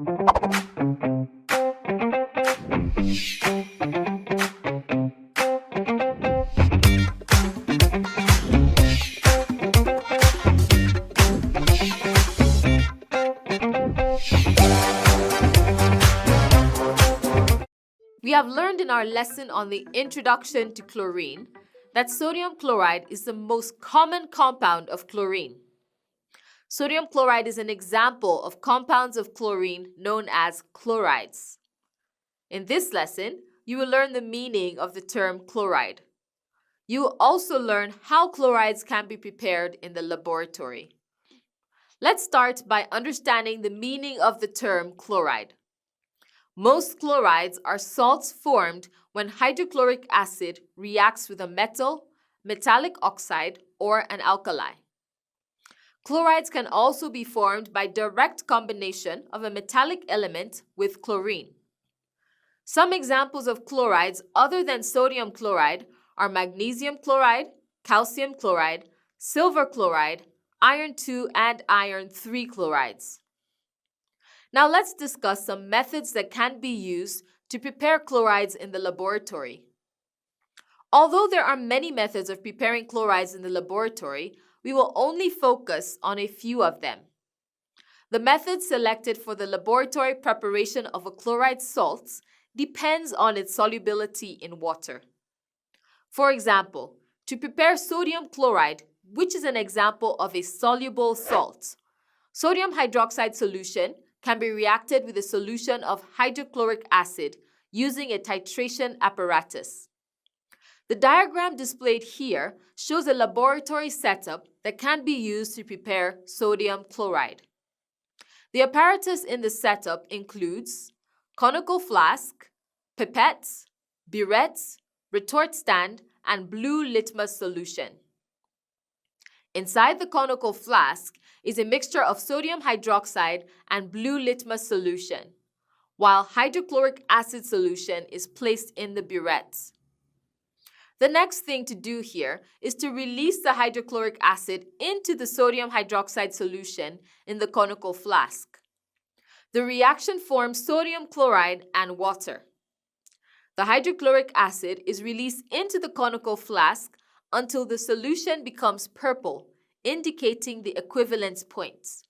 We have learned in our lesson on the introduction to chlorine that sodium chloride is the most common compound of chlorine. Sodium chloride is an example of compounds of chlorine known as chlorides. In this lesson, you will learn the meaning of the term chloride. You will also learn how chlorides can be prepared in the laboratory. Let's start by understanding the meaning of the term chloride. Most chlorides are salts formed when hydrochloric acid reacts with a metal, metallic oxide, or an alkali. Chlorides can also be formed by direct combination of a metallic element with chlorine. Some examples of chlorides other than sodium chloride are magnesium chloride, calcium chloride, silver chloride, iron 2 and iron 3 chlorides. Now let's discuss some methods that can be used to prepare chlorides in the laboratory. Although there are many methods of preparing chlorides in the laboratory, we will only focus on a few of them. The method selected for the laboratory preparation of a chloride salt depends on its solubility in water. For example, to prepare sodium chloride, which is an example of a soluble salt, sodium hydroxide solution can be reacted with a solution of hydrochloric acid using a titration apparatus. The diagram displayed here shows a laboratory setup that can be used to prepare sodium chloride. The apparatus in the setup includes conical flask, pipettes, burettes, retort stand, and blue litmus solution. Inside the conical flask is a mixture of sodium hydroxide and blue litmus solution, while hydrochloric acid solution is placed in the burettes. The next thing to do here is to release the hydrochloric acid into the sodium hydroxide solution in the conical flask. The reaction forms sodium chloride and water. The hydrochloric acid is released into the conical flask until the solution becomes purple, indicating the equivalence points.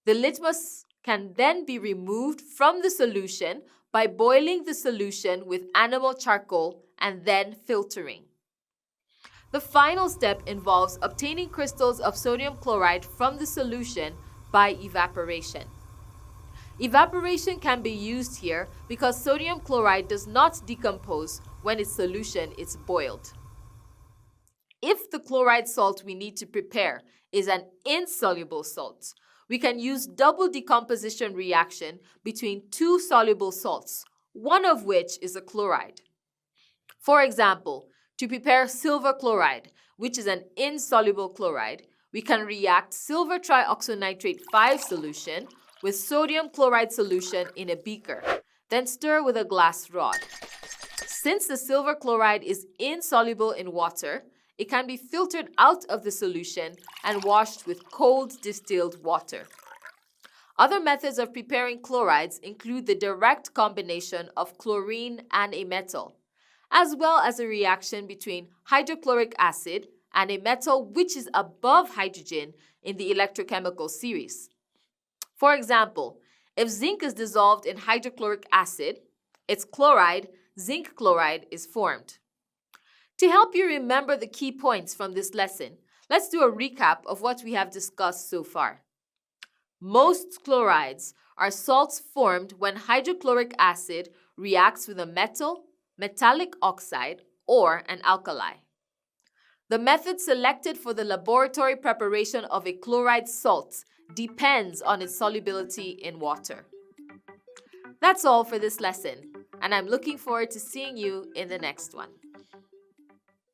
The litmus can then be removed from the solution by boiling the solution with animal charcoal and then filtering. The final step involves obtaining crystals of sodium chloride from the solution by evaporation. Evaporation can be used here because sodium chloride does not decompose when its solution is boiled. If the chloride salt we need to prepare is an insoluble salt, we can use double decomposition reaction between two soluble salts, one of which is a chloride. For example, to prepare silver chloride, which is an insoluble chloride, we can react silver trioxynitrate 5 solution with sodium chloride solution in a beaker, then stir with a glass rod. Since the silver chloride is insoluble in water, it can be filtered out of the solution and washed with cold distilled water. Other methods of preparing chlorides include the direct combination of chlorine and a metal, as well as a reaction between hydrochloric acid and a metal which is above hydrogen in the electrochemical series. For example, if zinc is dissolved in hydrochloric acid, its chloride, zinc chloride, is formed. To help you remember the key points from this lesson, let's do a recap of what we have discussed so far. Most chlorides are salts formed when hydrochloric acid reacts with a metal, metallic oxide, or an alkali. The method selected for the laboratory preparation of a chloride salt depends on its solubility in water. That's all for this lesson, and I'm looking forward to seeing you in the next one.